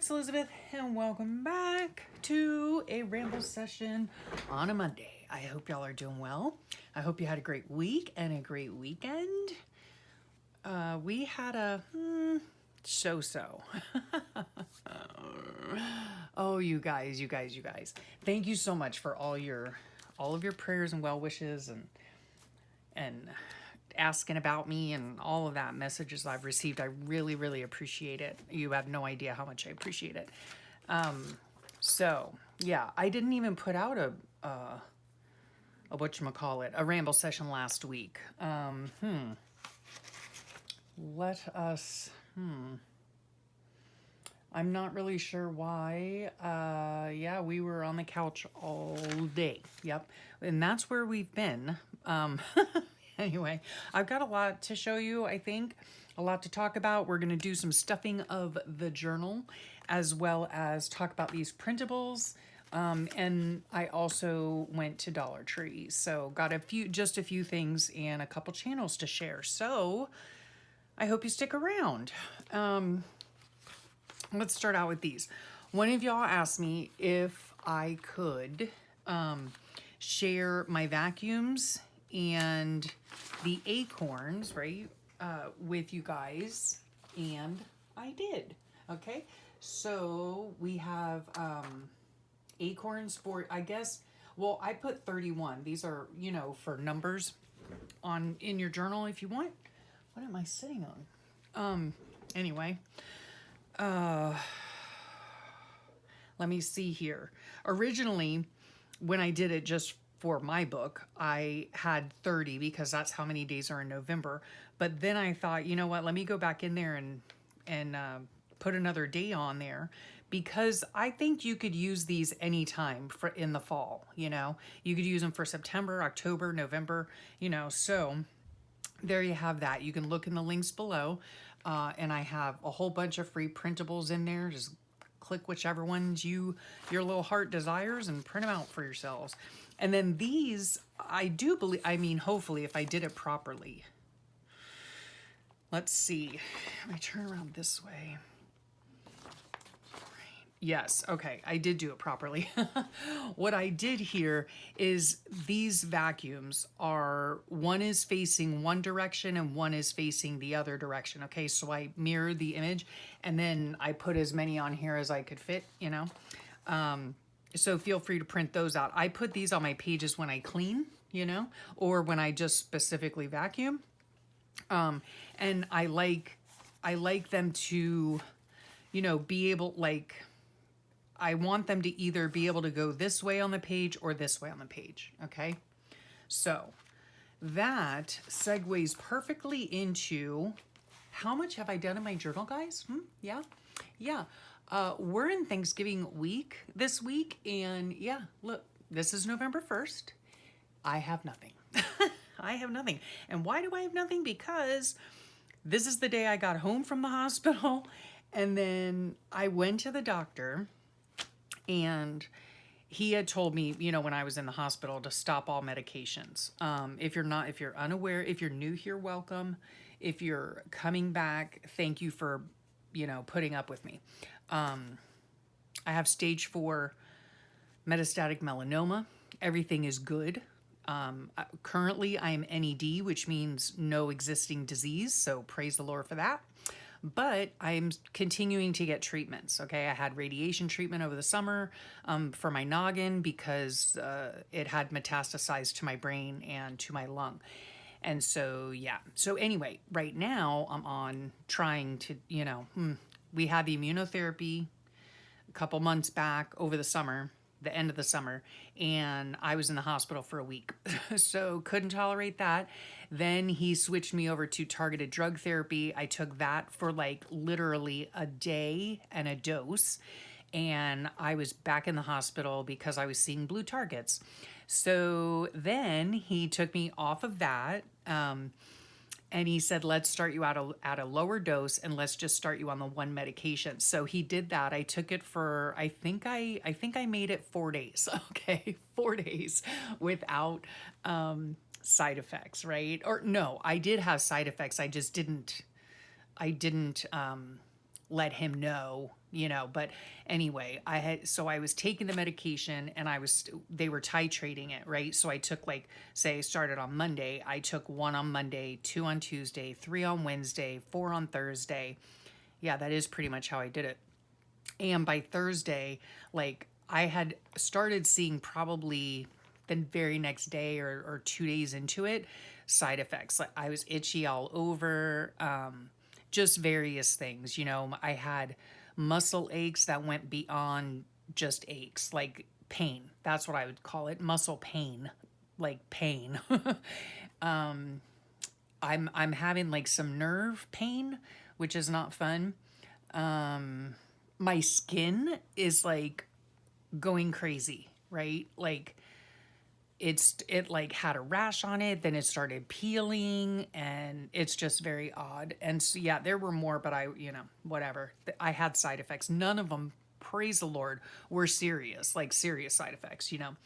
it's Elizabeth, and welcome back to a ramble session on a Monday. I hope y'all are doing well. I hope you had a great week and a great weekend. We had a so-so. Oh, you guys. Thank you so much for all of your prayers and well wishes and asking about me and all of that messages I've received. I really, really appreciate it. You have no idea how much I appreciate it. So yeah, I didn't even put out a whatchamacallit, a ramble session last week. I'm not really sure why. Yeah, we were on the couch all day. Yep. And that's where we've been. Anyway, I've got a lot to show you, I think, a lot to talk about. We're going to do some stuffing of the journal, as well as talk about these printables. And I also went to Dollar Tree, so got just a few things and a couple channels to share. So I hope you stick around. Let's start out with these. One of y'all asked me if I could share my vacuums and the acorns, right, with you guys, and I did. Okay, so we have acorns for, I guess, well, I put 31. These are, you know, for numbers in your journal if you want. What am I sitting on? Anyway, let me see here. Originally, when I did it just for my book, I had 30 because that's how many days are in November. But then I thought, you know what, let me go back in there and put another day on there, because I think you could use these anytime in the fall. You know, you could use them for September, October, November, you know. So there you have that. You can look in the links below, and I have a whole bunch of free printables in there. Just click whichever ones your little heart desires and print them out for yourselves. And then these, I do believe, I mean, hopefully, if I did it properly. Let's see. Let me turn around this way. Yes, okay, I did do it properly. What I did here is these vacuums are, one is facing one direction and one is facing the other direction. Okay, so I mirrored the image and then I put as many on here as I could fit, you know. So feel free to print those out. I put these on my pages when I clean, you know, or when I just specifically vacuum. And I like them to, you know, be able, like, I want them to either be able to go this way on the page or this way on the page, okay? So that segues perfectly into, how much have I done in my journal, guys? Yeah. We're in Thanksgiving week this week, and yeah, look, this is November 1st. I have nothing. I have nothing. And why do I have nothing? Because this is the day I got home from the hospital, and then I went to the doctor, and he had told me, you know, when I was in the hospital, to stop all medications. If you're unaware, if you're new here, welcome. If you're coming back, thank you for, you know, putting up with me. I have stage 4 metastatic melanoma. Everything is good. Currently I am NED, which means no existing disease. So praise the Lord for that. But I'm continuing to get treatments. Okay, I had radiation treatment over the summer for my noggin because it had metastasized to my brain and to my lung. And so, yeah. So anyway, right now I'm on trying to, you know, we had the immunotherapy a couple months back over the summer, the end of the summer, and I was in the hospital for a week. So couldn't tolerate that. Then he switched me over to targeted drug therapy. I took that for like literally a day and a dose, and I was back in the hospital because I was seeing blue targets. So then he took me off of that, and he said, let's start you at a lower dose, and let's just start you on the one medication. So he did that. I took it for, I think I made it 4 days. Okay, 4 days without side effects, right? Or no, I did have side effects. I just didn't let him know, you know. But anyway, I was taking the medication, and they were titrating it, right? So I took, like, say, started on Monday, I took 1 on Monday, 2 on Tuesday, 3 on Wednesday, 4 on Thursday. Yeah, that is pretty much how I did it. And by Thursday, like, I had started seeing, probably the very next day or 2 days into it, side effects. Like, I was itchy all over, just various things. You know, I had muscle aches that went beyond just aches, like pain. That's what I would call it, muscle pain, like pain. I'm having like some nerve pain, which is not fun. My skin is like going crazy, right? Like, it like had a rash on it, then it started peeling, and it's just very odd. And so, yeah, there were more, but whatever. I had side effects. None of them, praise the Lord, were serious, like serious side effects, you know.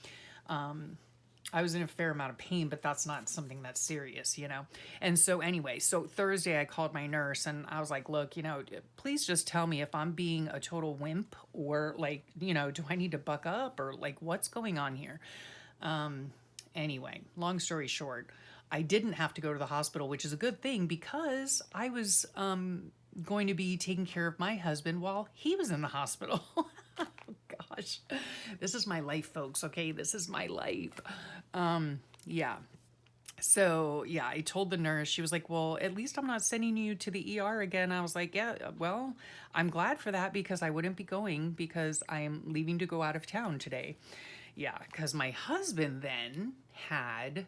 I was in a fair amount of pain, but that's not something that's serious, you know? And so anyway, so Thursday I called my nurse, and I was like, look, you know, please just tell me if I'm being a total wimp, or, like, you know, do I need to buck up, or like, what's going on here? Anyway, long story short, I didn't have to go to the hospital, which is a good thing, because I was going to be taking care of my husband while he was in the hospital. Gosh, this is my life, folks. Okay, this is my life. Yeah. So yeah, I told the nurse. She was like, well, at least I'm not sending you to the ER again. I was like, yeah, well, I'm glad for that, because I wouldn't be going, because I am leaving to go out of town today. Yeah, because my husband then had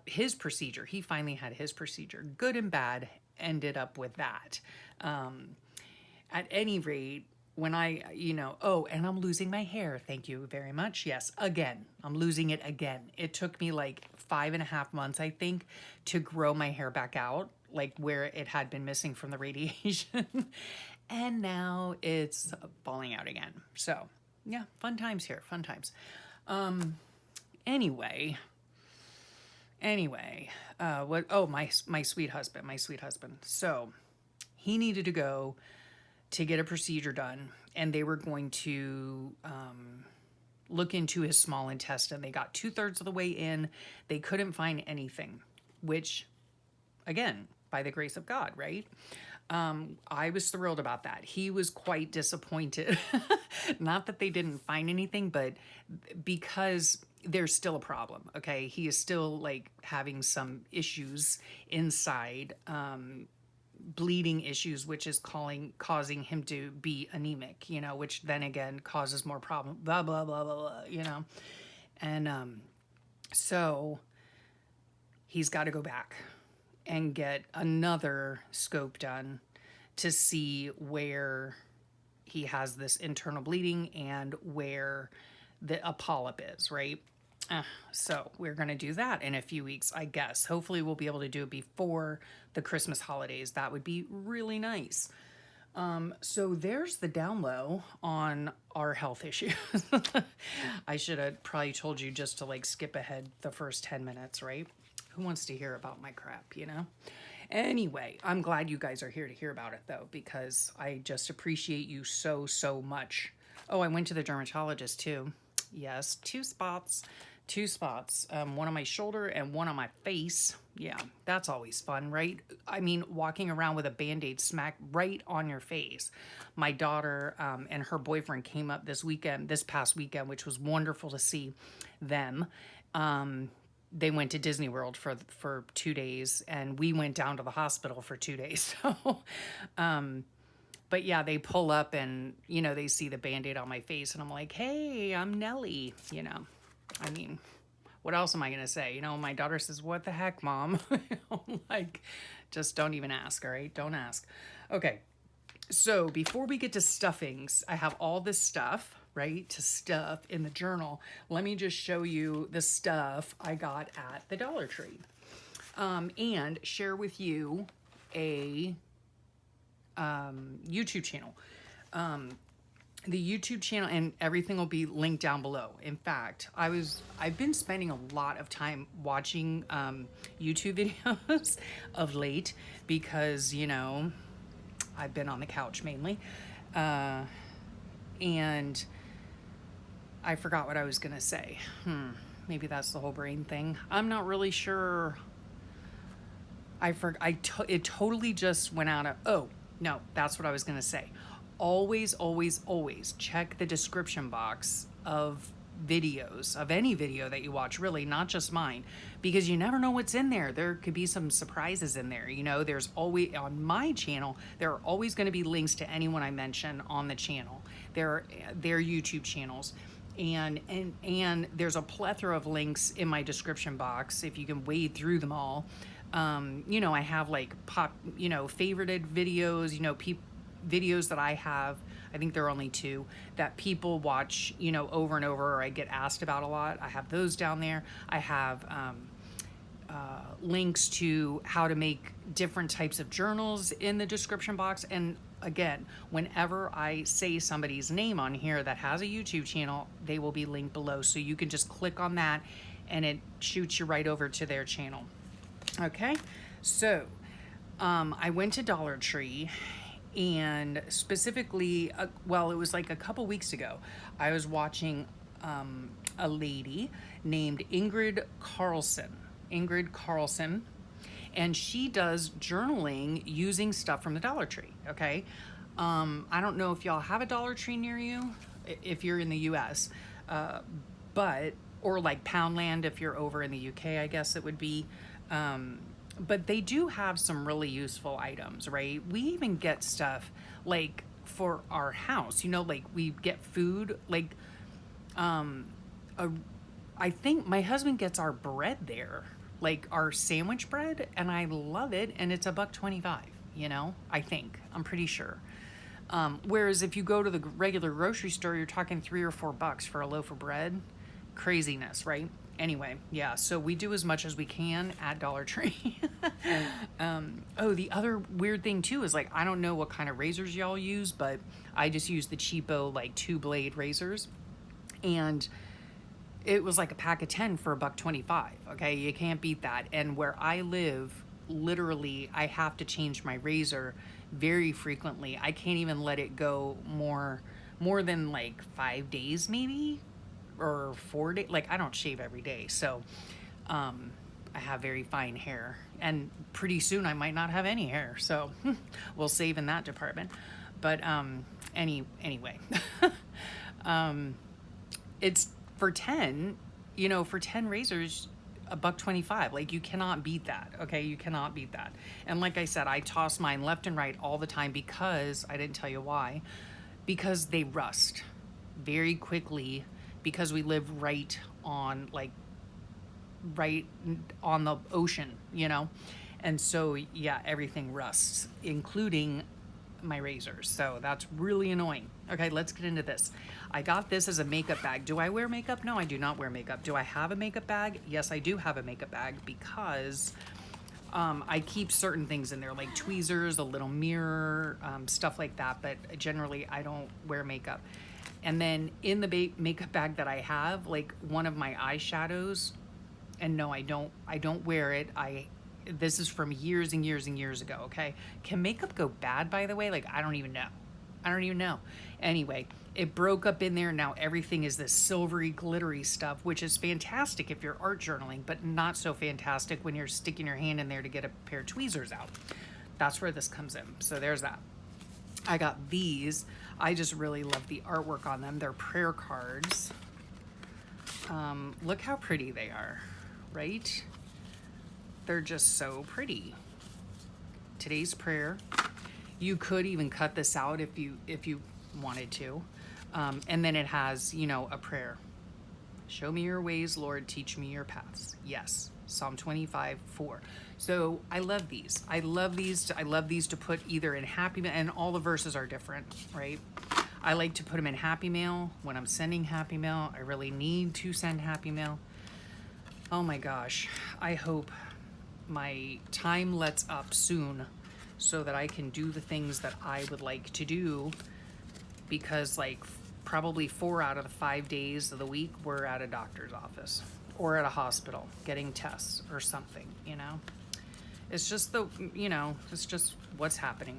his procedure. He finally had his procedure. Good and bad, ended up with that. At any rate, when oh, and I'm losing my hair. Thank you very much. Yes, again, I'm losing it again. It took me like 5.5 months, I think, to grow my hair back out, like where it had been missing from the radiation. And now it's falling out again. So yeah, fun times here, fun times. Anyway, what? Oh, my sweet husband. So he needed to go to get a procedure done, and they were going to look into his small intestine. They got 2/3 of the way in. They couldn't find anything, which, again, by the grace of God, right? I was thrilled about that. He was quite disappointed. Not that they didn't find anything, but because there's still a problem, okay? He is still, like, having some issues inside, bleeding issues, which is causing him to be anemic, you know, which then again causes more problem, blah, blah, blah, blah, blah, you know? And so he's got to go back and get another scope done to see where he has this internal bleeding and where a polyp is, right? So we're going to do that in a few weeks, I guess. Hopefully we'll be able to do it before the Christmas holidays. That would be really nice. So there's the down low on our health issues. I should have probably told you just to, like, skip ahead the first 10 minutes, right? Who wants to hear about my crap, you know? Anyway, I'm glad you guys are here to hear about it, though, because I just appreciate you so, so much. Oh, I went to the dermatologist, too. Yes, 2 spots. 2 spots. One on my shoulder and one on my face. Yeah, that's always fun, right? I mean, walking around with a Band-Aid smack right on your face. My daughter and her boyfriend came up this past weekend, which was wonderful to see them. They went to Disney World for 2 days, and we went down to the hospital for 2 days. So, but yeah, they pull up and, you know, they see the Band-Aid on my face, and I'm like, hey, I'm Nellie, you know. I mean, what else am I going to say? You know, my daughter says, what the heck, Mom? I'm like, just don't even ask, all right? Don't ask. Okay, so before we get to stuffings, I have all this stuff, right, to stuff in the journal. Let me just show you the stuff I got at the Dollar Tree, and share with you a YouTube channel. The YouTube channel and everything will be linked down below. In fact, I've been spending a lot of time watching YouTube videos of late, because, you know, I've been on the couch mainly. And I forgot what I was going to say. Maybe that's the whole brain thing. I'm not really sure. It totally just went out of, oh, no, that's what I was going to say. Always, always, always check the description box of videos, of any video that you watch, really, not just mine, because you never know what's in there. There could be some surprises in there. You know, there's always, on my channel, there are always going to be links to anyone I mention on the channel, their YouTube channels. And there's a plethora of links in my description box if you can wade through them all. You know, I have like favorited videos, videos that I have. I think there are only 2 that people watch, over and over, or I get asked about a lot. I have those down there. I have links to how to make different types of journals in the description box. And again, whenever I say somebody's name on here that has a YouTube channel, they will be linked below. So you can just click on that and it shoots you right over to their channel. Okay, so I went to Dollar Tree, and specifically, well, it was like a couple weeks ago, I was watching a lady named Ingrid Carlson, and she does journaling using stuff from the Dollar Tree, okay? I don't know if y'all have a Dollar Tree near you, if you're in the US, or like Poundland if you're over in the UK, I guess it would be. But they do have some really useful items, right? We even get stuff like for our house, like we get food, like, I think my husband gets our bread there, like our sandwich bread, and I love it. And it's $1.25, I think, I'm pretty sure. Whereas if you go to the regular grocery store, you're talking $3 or $4 for a loaf of bread. Craziness, right? Anyway, yeah, so we do as much as we can at Dollar Tree. Oh, the other weird thing too is, like, I don't know what kind of razors y'all use, but I just use the cheapo, like, 2-blade razors. And it was like a pack of 10 for $1.25. Okay, you can't beat that. And where I live, literally, I have to change my razor very frequently. I can't even let it go more than like 5 days, maybe, or 4 days. Like, I don't shave every day, so I have very fine hair, and pretty soon I might not have any hair, so we'll save in that department. But anyway, it's for 10 razors, $1.25. Like, you cannot beat that. Okay, you cannot beat that. And like I said, I toss mine left and right all the time, because I didn't tell you why, because they rust very quickly, because we live right on the ocean, and so yeah, everything rusts, including my razors. So that's really annoying. Okay, let's get into this. I got this as a makeup bag. Do I wear makeup? No, I do not wear makeup. Do I have a makeup bag? Yes, I do have a makeup bag, because I keep certain things in there, like tweezers, a little mirror, stuff like that, but generally I don't wear makeup. And then in the makeup bag that I have, like, one of my eyeshadows, and no, I don't wear it. This is from years and years and years ago, okay? Can makeup go bad, by the way? Like, I don't even know. Anyway, it broke up in there. Now everything is this silvery, glittery stuff, which is fantastic if you're art journaling, but not so fantastic when you're sticking your hand in there to get a pair of tweezers out. That's where this comes in. So there's that. I got these. I just really love the artwork on them. They're prayer cards. Look how pretty they are, right? They're just so pretty. Today's prayer. You could even cut this out if you wanted to. And then it has, a prayer. Show me your ways, Lord, teach me your paths. Yes, Psalm 25:4. So I love these. I love these to put either in Happy Mail, and all the verses are different, right? I like to put them in Happy Mail when I'm sending Happy Mail. I really need to send Happy Mail. Oh my gosh. I hope my time lets up soon so that I can do the things that I would like to do, because like probably 4 out of the 5 days of the week we're at a doctor's office or at a hospital getting tests or something, It's just it's just what's happening.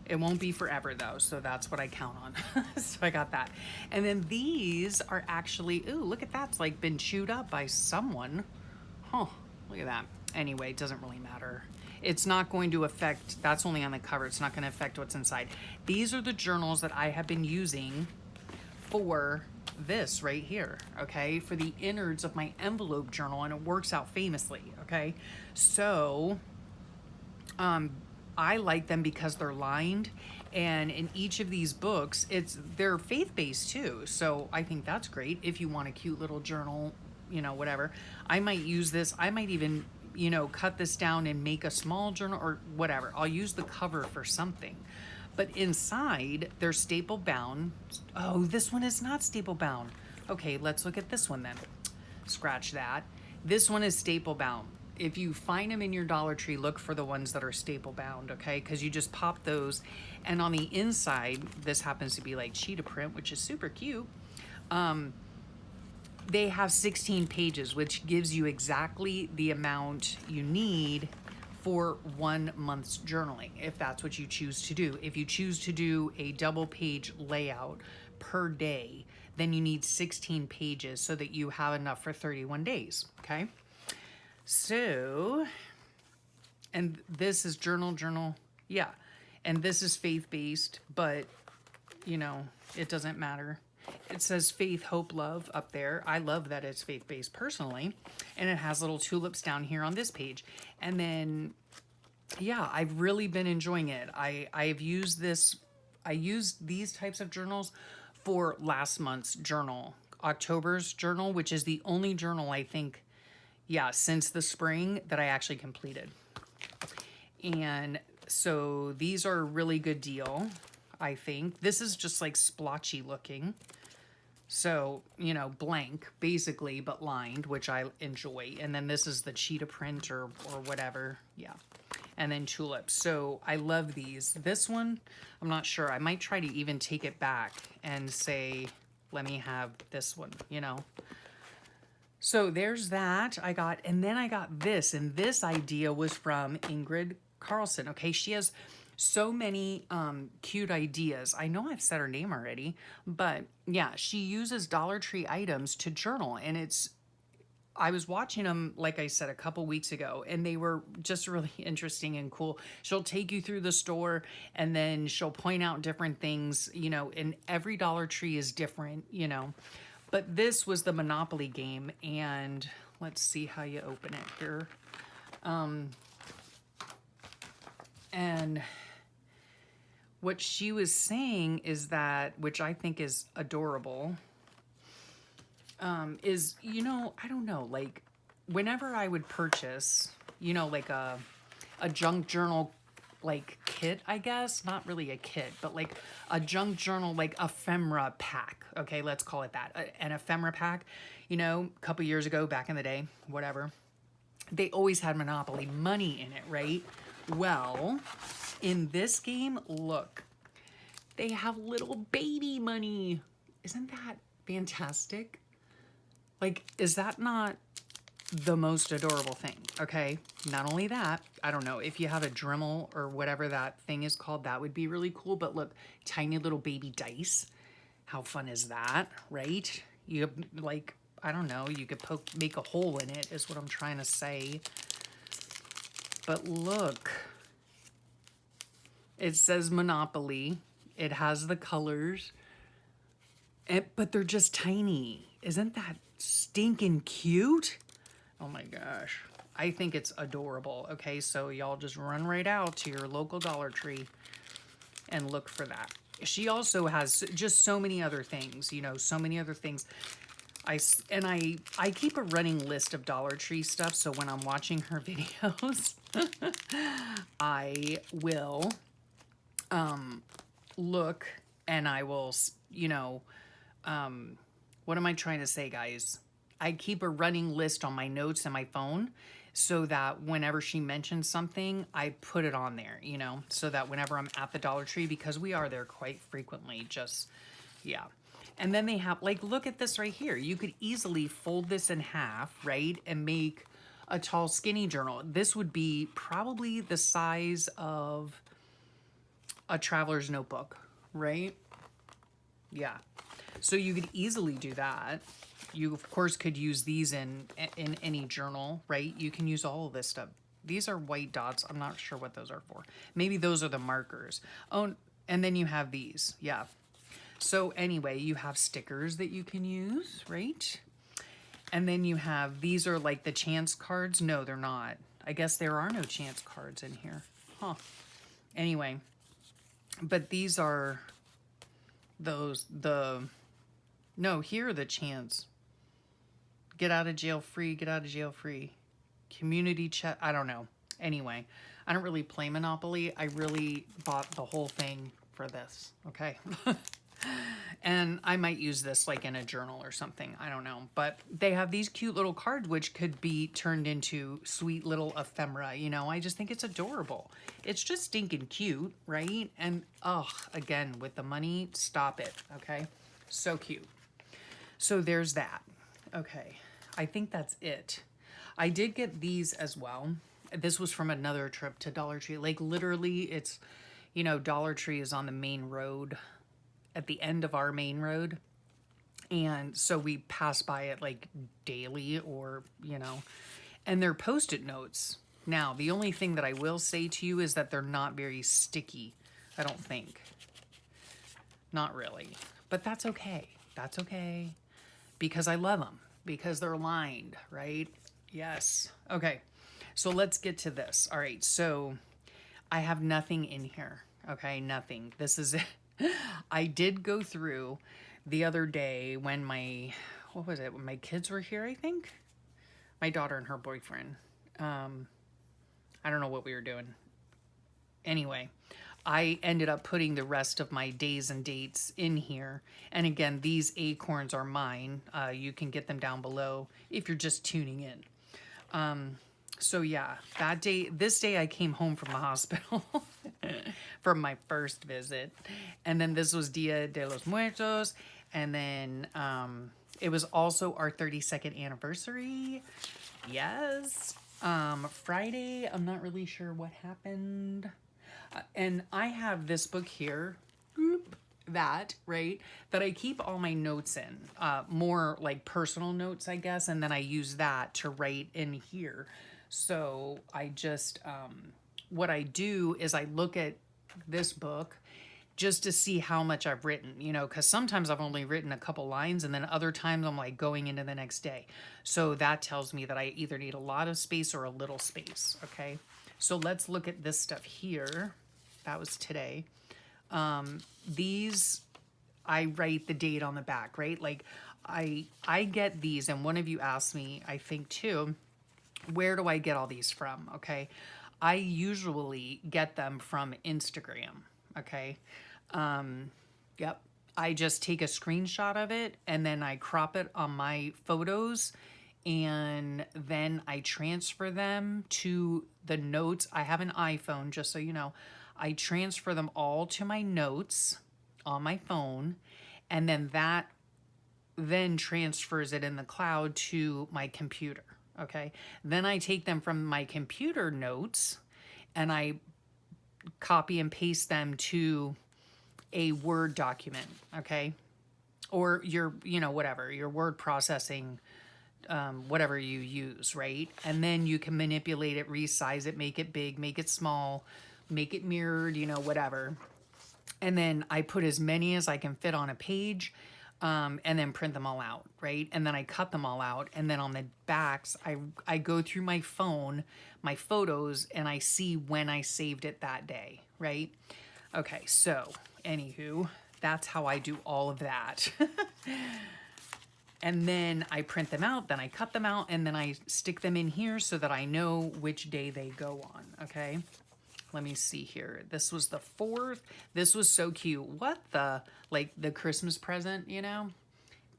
It won't be forever though, so that's what I count on. So I got that. And then these are actually, ooh, look at that. It's like been chewed up by someone. Huh, look at that. Anyway, it doesn't really matter. It's not going to affect, that's only on the cover. It's not going to affect what's inside. These are the journals that I have been using for this right here, okay? For the innards of my envelope journal, and it works out famously, okay? So, I like them because they're lined, and in each of these books, they're faith-based too. So I think that's great if you want a cute little journal, you know, whatever. I might use this. I might even, you know, cut this down and make a small journal or whatever. I'll use the cover for something. But inside, they're staple bound. Oh, this one is not staple bound. Okay, let's look at this one then. Scratch that. This one is staple bound. If you find them in your Dollar Tree, look for the ones that are staple bound, okay? Because you just pop those. And on the inside, this happens to be like cheetah print, which is super cute. They have 16 pages, which gives you exactly the amount you need for 1 month's journaling, if that's what you choose to do. If you choose to do a double page layout per day, then you need 16 pages so that you have enough for 31 days, okay? So, and this is journal, yeah. And this is faith-based, but, you know, it doesn't matter. It says faith, hope, love up there. I love that it's faith-based personally. And it has little tulips down here on this page. And then, yeah, I've really been enjoying it. I've used this, I used these types of journals for last month's journal, October's journal, which is the only journal I think, yeah, since the spring that I actually completed. And so these are a really good deal, I think. This is just like splotchy looking. So, you know, blank basically, but lined, which I enjoy. And then this is the cheetah print or whatever. Yeah. And then tulips. So I love these. This one, I'm not sure. I might try to even take it back and say, let me have this one, you know. So there's that I got, and then I got this, and this idea was from Ingrid Carlson. Okay, she has so many cute ideas. I know I've said her name already, but yeah, she uses Dollar Tree items to journal, and I was watching them, like I said, a couple weeks ago, and they were just really interesting and cool. She'll take you through the store, and then she'll point out different things, you know, and every Dollar Tree is different, you know. But this was the Monopoly game, and let's see how you open it here. And what she was saying is that, which I think is adorable, is, you know, I don't know, like, whenever I would purchase, you know, like a junk journal like kit, I guess, not really a kit, but like a junk journal, like ephemera pack. Okay, let's call it that. An ephemera pack, you know, a couple years ago, back in the day, whatever. They always had Monopoly money in it, right? Well, in this game, look, they have little baby money. Isn't that fantastic? Like, is that not the most adorable thing? Okay, not only that, I don't know, if you have a Dremel or whatever that thing is called, that would be really cool. But look, tiny little baby dice. How fun is that, right? You like, I don't know, you could make a hole in it is what I'm trying to say. But look, it says Monopoly. It has the colors, but they're just tiny. Isn't that stinking cute? Oh my gosh. I think it's adorable. Okay, so y'all just run right out to your local Dollar Tree and look for that. She also has just so many other things, you know, so many other things. I keep a running list of Dollar Tree stuff, so when I'm watching her videos, I will look and I will, you know, what am I trying to say, guys? I keep a running list on my notes and my phone so that whenever she mentions something, I put it on there, you know, so that whenever I'm at the Dollar Tree, because we are there quite frequently, just, yeah. And then they have, like, look at this right here. You could easily fold this in half, right, and make a tall, skinny journal. This would be probably the size of a traveler's notebook, right? Yeah. So you could easily do that. You, of course, could use these in any journal, right? You can use all of this stuff. These are white dots. I'm not sure what those are for. Maybe those are the markers. Oh, and then you have these. Yeah. So anyway, you have stickers that you can use, right? And then you have, these are like the chance cards. No, they're not. I guess there are no chance cards in here. Huh. Anyway, but these are those, no, here are the chance. Get out of jail free, get out of jail free. Community chat, I don't know. Anyway, I don't really play Monopoly. I really bought the whole thing for this, okay? And I might use this like in a journal or something. I don't know. But they have these cute little cards which could be turned into sweet little ephemera. You know, I just think it's adorable. It's just stinking cute, right? And, oh, again, with the money, stop it, okay? So cute. So there's that. Okay, I think that's it. I did get these as well. This was from another trip to Dollar Tree. Like, literally, it's, you know, Dollar Tree is on the main road, at the end of our main road. And so we pass by it like daily, or, you know, and they're Post-it notes. Now, the only thing that I will say to you is that they're not very sticky, I don't think. Not really. But that's okay. That's okay. Because I love them. Because they're lined, right? Yes. Okay. So let's get to this. All right. So I have nothing in here. Okay. Nothing. This is it. I did go through the other day when what was it? When my kids were here, I think. My daughter and her boyfriend. I don't know what we were doing. Anyway, I ended up putting the rest of my days and dates in here. And again, these acorns are mine. You can get them down below if you're just tuning in. So yeah, this day I came home from the hospital from my first visit. And then this was Dia de los Muertos. And then it was also our 32nd anniversary. Yes. Friday, I'm not really sure what happened. And I have this book here, that I keep all my notes in, more like personal notes, I guess, and then I use that to write in here. So I just, what I do is I look at this book just to see how much I've written, you know, because sometimes I've only written a couple lines, and then other times I'm like going into the next day. So that tells me that I either need a lot of space or a little space, okay? So let's look at this stuff here. That was today. These, I write the date on the back, right? Like I get these, and one of you asked me, I think too, where do I get all these from? Okay. I usually get them from Instagram. Okay. Yep. I just take a screenshot of it and then I crop it on my photos, and then I transfer them to the notes. I have an iPhone, just so you know. I transfer them all to my notes on my phone, and then that then transfers it in the cloud to my computer. Okay. Then I take them from my computer notes and I copy and paste them to a Word document. Okay. Or your, you know, whatever, your word processing, whatever you use, right? And then you can manipulate it, resize it, make it big, make it small, make it mirrored, you know, whatever. And then I put as many as I can fit on a page, and then print them all out, right? And then I cut them all out. And then on the backs, I go through my phone, my photos, and I see when I saved it that day, right? Okay, so anywho, that's how I do all of that. And then I print them out, then I cut them out, and then I stick them in here so that I know which day they go on, okay? Let me see here. This was the 4th. This was so cute. What the, like the Christmas present, you know?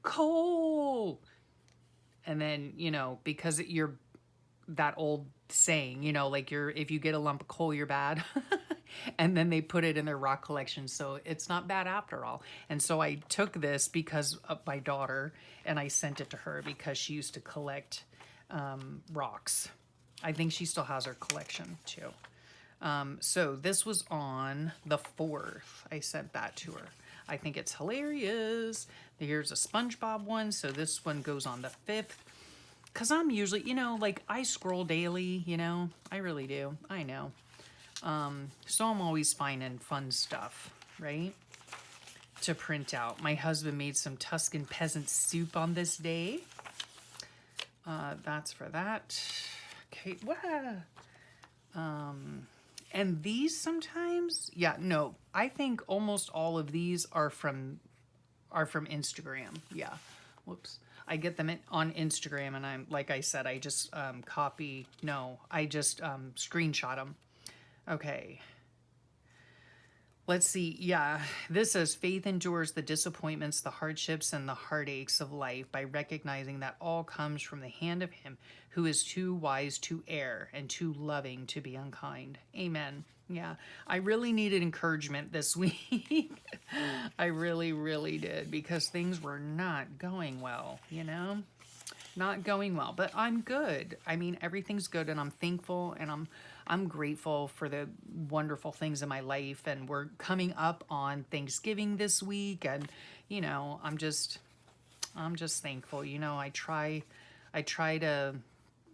Coal! And then, you know, because you're that old saying, you know, like if you get a lump of coal, you're bad. And then they put it in their rock collection, so it's not bad after all. And so I took this because of my daughter, and I sent it to her because she used to collect rocks. I think she still has her collection too. So this was on the 4th. I sent that to her. I think it's hilarious. Here's a SpongeBob one. So this one goes on the 5th. Because I'm usually, you know, like I scroll daily, you know. I really do. I know. So I'm always finding fun stuff, right? To print out. My husband made some Tuscan peasant soup on this day. That's for that. Okay. And these sometimes, yeah, no, I think almost all of these are from Instagram. Yeah. Whoops. I get them on Instagram, and I'm, like I said, I just I just screenshot them. Okay. Let's see. Yeah, this says faith endures the disappointments, the hardships, and the heartaches of life by recognizing that all comes from the hand of him who is too wise to err and too loving to be unkind. Amen. Yeah, I really needed encouragement this week. I really, really did, because things were not going well, you know? Not going well, but I'm good. I mean, everything's good, and I'm thankful, and I'm grateful for the wonderful things in my life. And we're coming up on Thanksgiving this week, and you know, I'm just thankful. You know, I try to,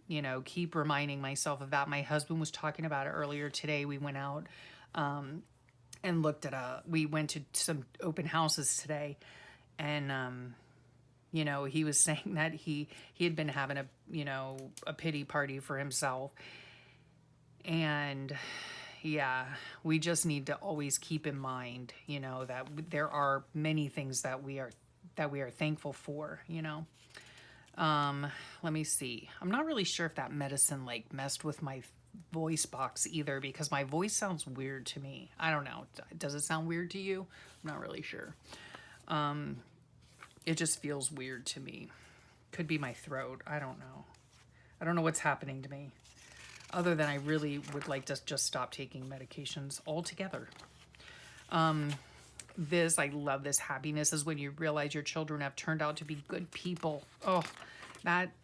you know, keep reminding myself of that. My husband was talking about it earlier today. We went out and we went to some open houses today, and you know, he was saying that he had been having a pity party for himself. And yeah, we just need to always keep in mind, you know, that there are many things that we are thankful for, you know. Let me see. I'm not really sure if that medicine like messed with my voice box either, because my voice sounds weird to me. I don't know. Does it sound weird to you? I'm not really sure. It just feels weird to me. Could be my throat. I don't know. I don't know what's happening to me, other than I really would like to just stop taking medications altogether. I love this. Happiness is when you realize your children have turned out to be good people. Oh,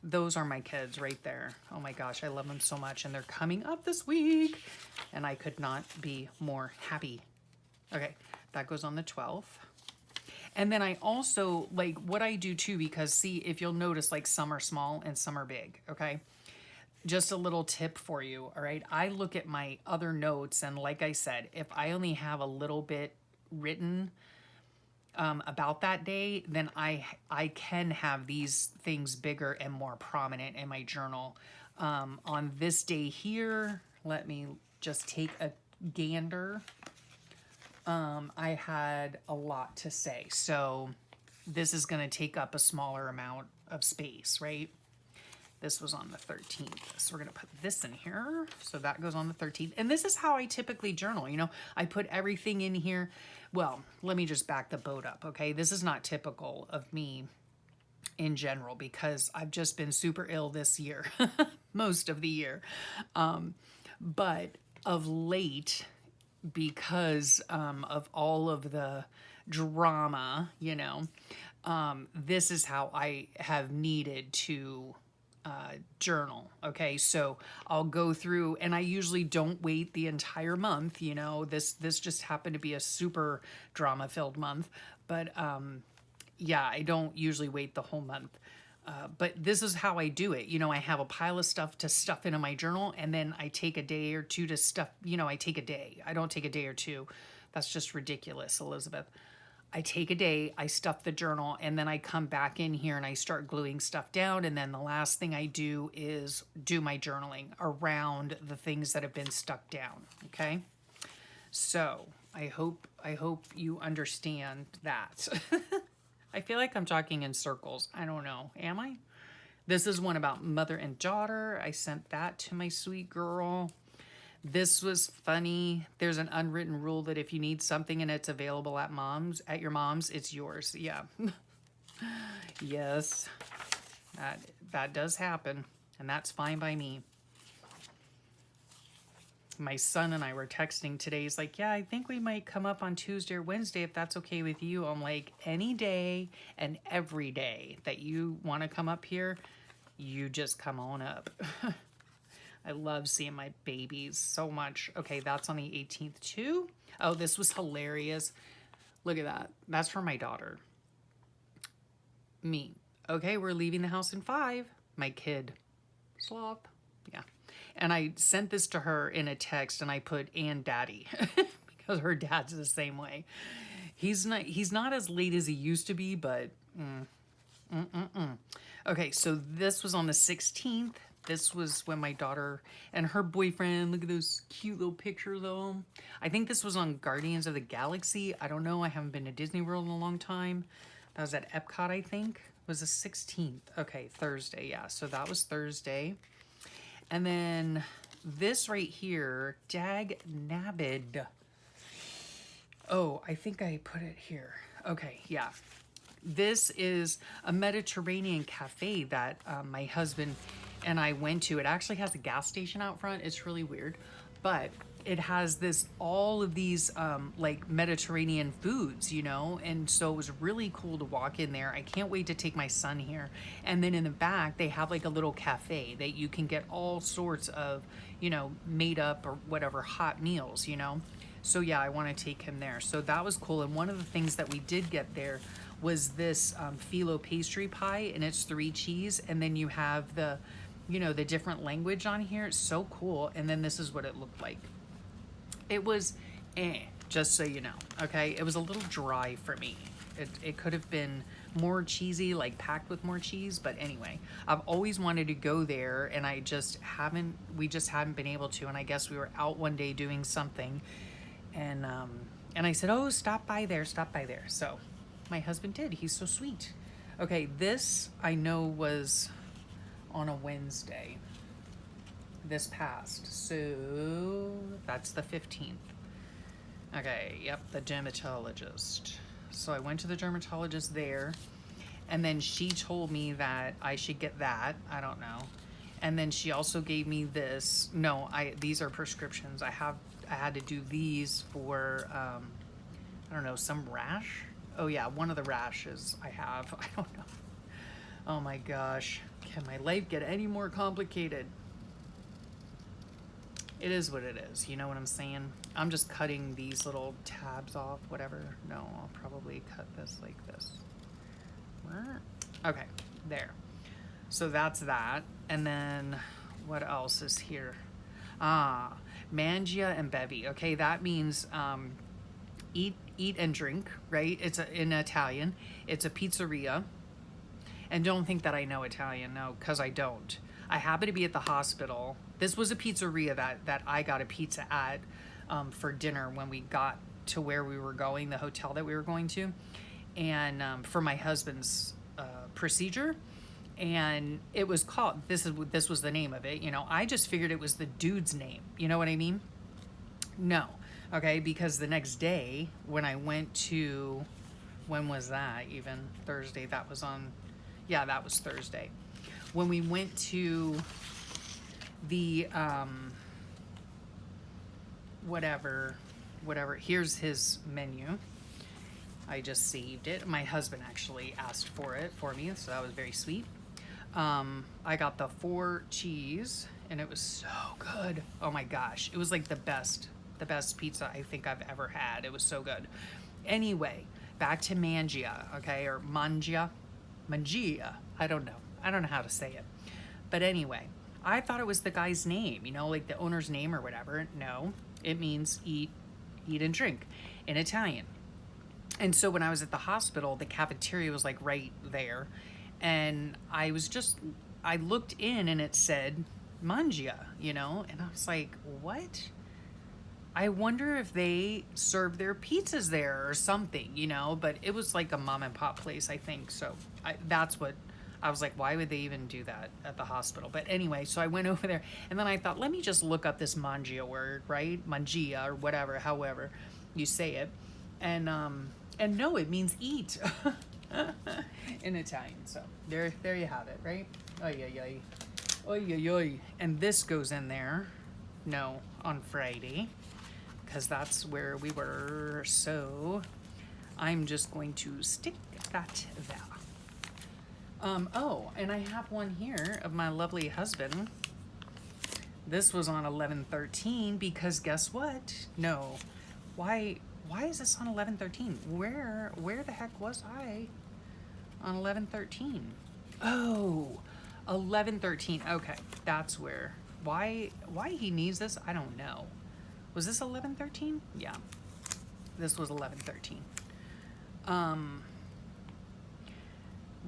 those are my kids right there. Oh my gosh, I love them so much, and they're coming up this week, and I could not be more happy. Okay, that goes on the 12th. And then I also, like, what I do too, because see, if you'll notice, like, some are small and some are big, okay? Just a little tip for you, all right? I look at my other notes, and like I said, if I only have a little bit written about that day, then I can have these things bigger and more prominent in my journal. On this day here, let me just take a gander. I had a lot to say, so this is going to take up a smaller amount of space, right? This was on the 13th, so we're going to put this in here. So that goes on the 13th, and this is how I typically journal. You know, I put everything in here. Well, let me just back the boat up, okay? This is not typical of me in general, because I've just been super ill this year, most of the year. But of late, because of all of the drama, you know, this is how I have needed to journal. Okay, so I'll go through, and I usually don't wait the entire month. You know, this just happened to be a super drama filled month, but yeah, I don't usually wait the whole month. But this is how I do it. You know, I have a pile of stuff to stuff into my journal, and then I take a day or two to stuff, you know, I take a day. I don't take a day or two. That's just ridiculous, Elizabeth. I take a day, I stuff the journal, and then I come back in here and I start gluing stuff down. And then the last thing I do is do my journaling around the things that have been stuck down. Okay. So I hope you understand that. I feel like I'm talking in circles. I don't know. Am I? This is one about mother and daughter. I sent that to my sweet girl. This was funny. There's an unwritten rule that if you need something and it's available at your mom's, it's yours. Yeah. Yes. That does happen, and that's fine by me. My son and I were texting today. He's like, yeah, I think we might come up on Tuesday or Wednesday if that's okay with you. I'm like, any day and every day that you want to come up here, you just come on up. I love seeing my babies so much. Okay, that's on the 18th too. Oh, this was hilarious. Look at that. That's for my daughter. Me. Okay, we're leaving the house in 5. My kid. Sloth. Yeah. And I sent this to her in a text and I put and daddy because her dad's the same way. He's not as late as he used to be, but okay, so this was on the 16th. This was when my daughter and her boyfriend, look at those cute little pictures of them. I think this was on Guardians of the Galaxy. I don't know. I haven't been to Disney World in a long time. That was at Epcot, I think. It was the 16th. Okay, Thursday. Yeah, so that was Thursday. And then this right here, Dag Nabbit. Oh, I think I put it here. Okay, yeah. This is a Mediterranean cafe that my husband and I went to. It actually has a gas station out front. It's really weird, but it has all of these like Mediterranean foods, you know, and so it was really cool to walk in there. I can't wait to take my son here. And then in the back, they have like a little cafe that you can get all sorts of, you know, made up or whatever hot meals, you know. So yeah, I want to take him there. So that was cool. And one of the things that we did get there was this phyllo pastry pie, and it's 3 cheese, and then you have the, you know, the different language on here. It's so cool. And then this is what it looked like. It was just so you know. Okay, it was a little dry for me. It could have been more cheesy, like packed with more cheese, but anyway, I've always wanted to go there, and we just haven't been able to. And I guess we were out one day doing something, and I said, oh, stop by there. So my husband did. He's so sweet. Okay, this I know was on a Wednesday. This past, so that's the 15th. Okay, yep, the dermatologist. So I went to the dermatologist there, and then she told me that I should get that. I don't know. And then she also gave me this. No, these are prescriptions. I had to do these for I don't know, some rash. Oh yeah, one of the rashes I have. I don't know. Oh my gosh, can my life get any more complicated? It is what it is, you know what I'm saying? I'm just cutting these little tabs off, whatever. No, I'll probably cut this like this. Okay, there. So that's that. And then what else is here? Mangia and bevi. Okay, that means eat and drink, right? It's in Italian. It's a pizzeria. And don't think that I know Italian, no, because I don't. I happen to be at the hospital. This was a pizzeria that I got a pizza at for dinner when we got to where we were going, the hotel that we were going to, and for my husband's procedure. And it was called, this was the name of it, you know. I just figured it was the dude's name, you know what I mean? No, okay, because the next day when I went to, when was that even? Thursday, that was Thursday. When we went to the whatever, here's his menu. I just saved it. My husband actually asked for it for me, so that was very sweet. I got the 4 cheese, and it was so good. Oh my gosh, it was like the best pizza I think I've ever had. It was so good. Anyway, back to Mangia, okay, or Mangia. I don't know how to say it. But anyway, I thought it was the guy's name, you know, like the owner's name or whatever. No, it means eat and drink in Italian. And so when I was at the hospital, the cafeteria was like right there. And I looked in and it said Mangia, you know, and I was like, what? I wonder if they serve their pizzas there or something, you know, but it was like a mom and pop place, I think. So that's what I was like, why would they even do that at the hospital? But anyway, so I went over there, and then I thought, let me just look up this Mangia word, right? Mangia or whatever, however you say it. And no, it means eat in Italian. So there you have it, right? Oy, oy, oy. And this goes in there, no, on Friday, because that's where we were. So I'm just going to stick that there. Oh, and I have one here of my lovely husband. This was on 11/13 because guess what? No. Why is this on 11/13? Where the heck was I on 11/13? Oh, 11/13. Okay, that's where. Why he needs this? I don't know. Was this 11/13? Yeah. This was 11/13.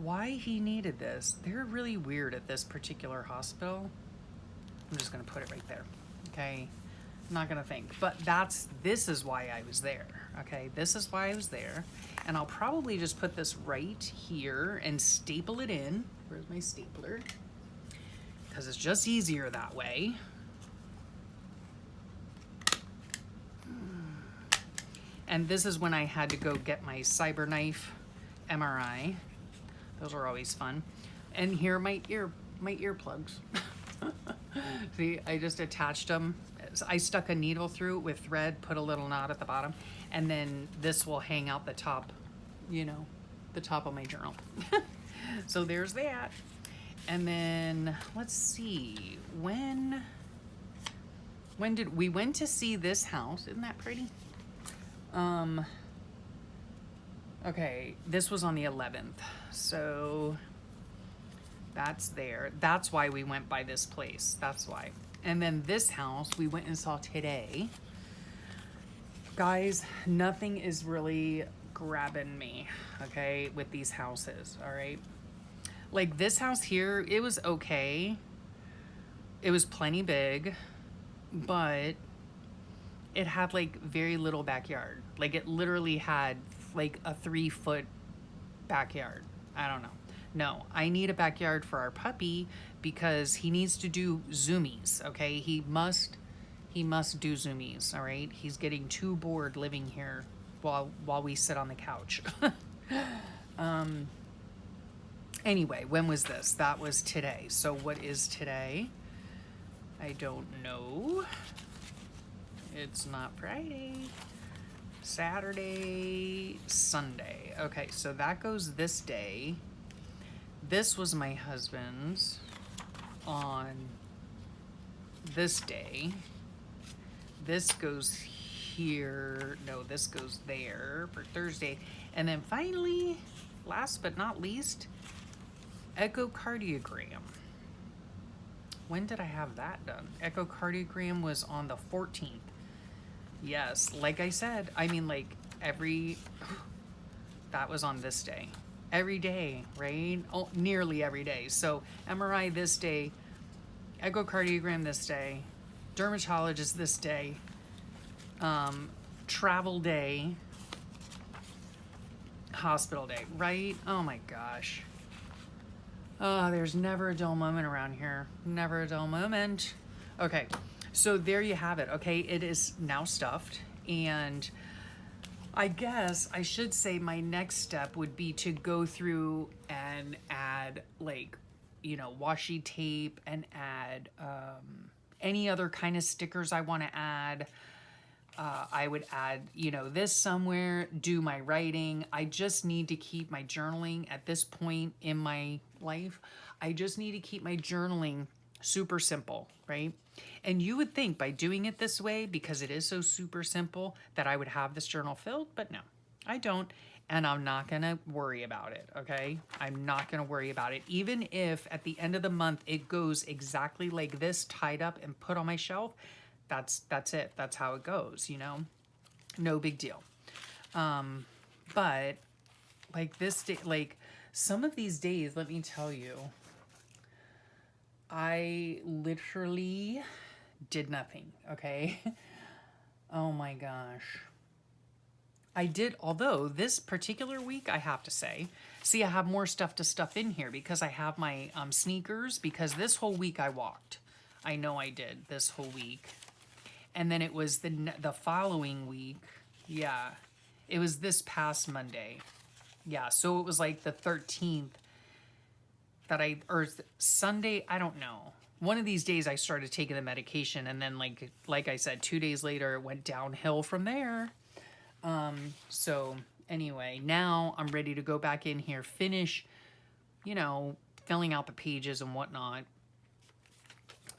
Why he needed this? They're really weird at this particular hospital. I'm just gonna put it right there. Okay. I'm not gonna think. But this is why I was there. Okay, this is why I was there. And I'll probably just put this right here and staple it in. Where's my stapler? Because it's just easier that way. And this is when I had to go get my CyberKnife MRI. Those are always fun. And here are my earplugs. See, I just attached them. I stuck a needle through with thread, put a little knot at the bottom, and then this will hang out the top, you know, the top of my journal. So there's that. And then let's see, when did we went to see this house? Isn't that pretty? Okay, this was on the 11th, so that's there. That's why we went by this place. That's why. And then this house we went and saw today. Guys, nothing is really grabbing me, okay, with these houses, all right? Like this house here, it was okay. It was plenty big, but it had like very little backyard. Like it literally had like a 3-foot backyard. I don't know. No, I need a backyard for our puppy because he needs to do zoomies, okay? He must do zoomies, all right? He's getting too bored living here while we sit on the couch. Anyway, when was this? That was today. So what is today? I don't know. It's not Friday. Saturday, Sunday. Okay, so that goes this day. This was my husband's on this day. This goes here. No, this goes there for Thursday. And then finally, last but not least, echocardiogram. When did I have that done? Echocardiogram was on the 14th. Yes, like I said, I mean like that was on this day. Every day, right? Oh, nearly every day. So MRI this day, echocardiogram this day, dermatologist this day, travel day, hospital day, right? Oh my gosh. Oh, there's never a dull moment around here. Never a dull moment. Okay, so there you have it. Okay, it is now stuffed, and I guess I should say my next step would be to go through and add like, you know, washi tape and add any other kind of stickers I want to add. I would add, you know, this somewhere, do my writing. I just need to keep my journaling at this point in my life. I just need to keep my journaling super simple, right? And you would think by doing it this way, because it is so super simple, that I would have this journal filled, but no, I don't. And I'm not going to worry about it, okay? I'm not going to worry about it. Even if at the end of the month, it goes exactly like this, tied up and put on my shelf, that's it. That's how it goes, you know? No big deal. But like this day, like some of these days, let me tell you, I literally did nothing, okay? Oh my gosh. I did, although this particular week, I have to say, see, I have more stuff to stuff in here because I have my sneakers, because this whole week I walked. I know I did this whole week. And then it was the following week. Yeah, it was this past Monday. Yeah, so it was like the 13th that or Sunday, I don't know. One of these days I started taking the medication, and then like I said, 2 days later it went downhill from there. So anyway, now I'm ready to go back in here, finish, you know, filling out the pages and whatnot.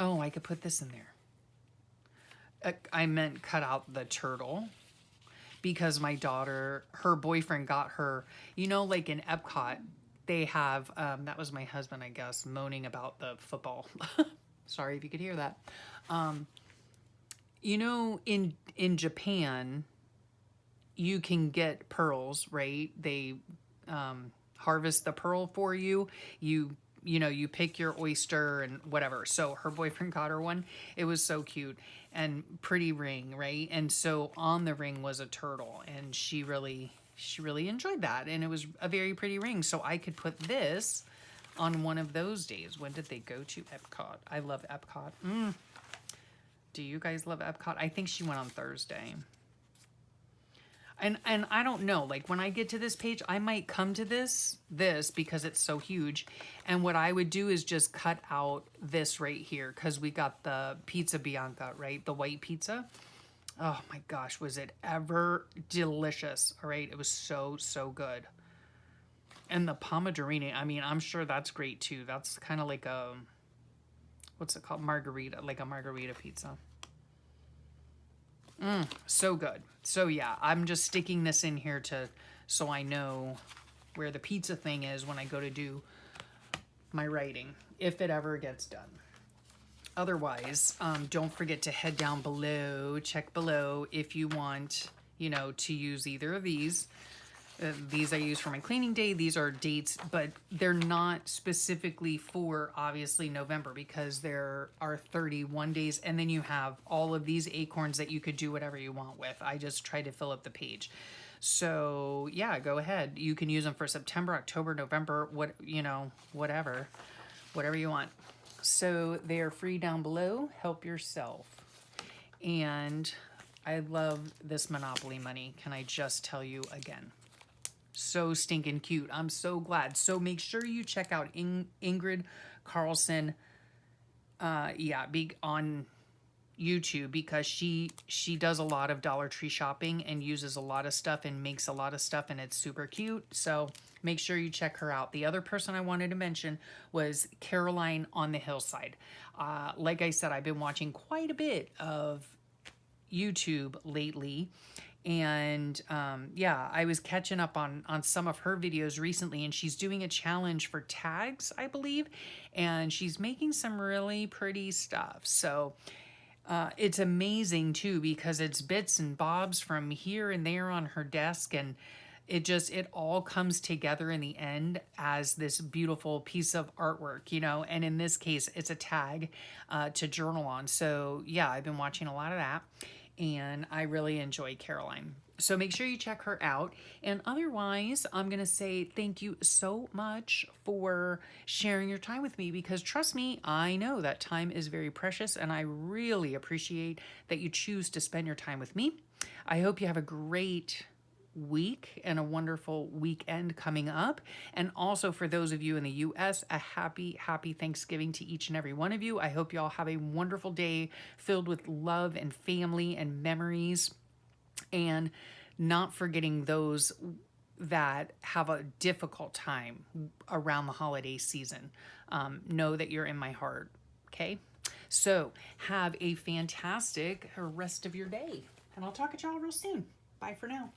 Oh, I could put this in there. I meant cut out the turtle because my daughter, her boyfriend got her, you know, like in Epcot, they have, that was my husband, I guess, moaning about the football. Sorry if you could hear that. You know, in Japan, you can get pearls, right? They harvest the pearl for you. You know, you pick your oyster and whatever. So her boyfriend got her one. It was so cute and pretty ring, right? And so on the ring was a turtle, and she really enjoyed that, and it was a very pretty ring. So I could put this on one of those days. When did they go to Epcot? I love Epcot. Do you guys love Epcot? I think she went on Thursday. And I don't know, like when I get to this page, I might come to this because it's so huge. And what I would do is just cut out this right here, because we got the pizza Bianca, right? The white pizza. Oh my gosh, was it ever delicious? All right, it was so, so good. And the pomodorino, I mean, I'm sure that's great too. That's kind of like a, what's it called? Margarita, like a margarita pizza. So good. So yeah, I'm just sticking this in here so I know where the pizza thing is when I go to do my writing, if it ever gets done. Otherwise, don't forget to head down below, check below if you want, you know, to use either of these. These I use for my cleaning day. These are dates, but they're not specifically for, obviously, November, because there are 31 days. And then you have all of these acorns that you could do whatever you want with. I just try to fill up the page. So, yeah, go ahead. You can use them for September, October, November, whatever you want. So they are free down below. Help yourself. And I love this Monopoly money. Can I just tell you again? So stinking cute. I'm so glad. So make sure you check out Ingrid Carlson on YouTube, because she does a lot of Dollar Tree shopping and uses a lot of stuff and makes a lot of stuff, and it's super cute. So make sure you check her out. The other person I wanted to mention was Caroline on the Hillside. Like I said, I've been watching quite a bit of YouTube lately. And yeah, I was catching up on some of her videos recently, and she's doing a challenge for tags, I believe, and she's making some really pretty stuff. So it's amazing too, because it's bits and bobs from here and there on her desk, and it all comes together in the end as this beautiful piece of artwork, you know. And in this case, it's a tag to journal on. So yeah, I've been watching a lot of that, and I really enjoy Caroline. So make sure you check her out. And otherwise, I'm going to say thank you so much for sharing your time with me, because trust me, I know that time is very precious, and I really appreciate that you choose to spend your time with me. I hope you have a great week and a wonderful weekend coming up. And also, for those of you in the US, a happy Thanksgiving to each and every one of you. I hope you all have a wonderful day filled with love and family and memories, and not forgetting those that have a difficult time around the holiday season. Know that you're in my heart. Okay, so have a fantastic rest of your day, and I'll talk to y'all real soon. Bye for now.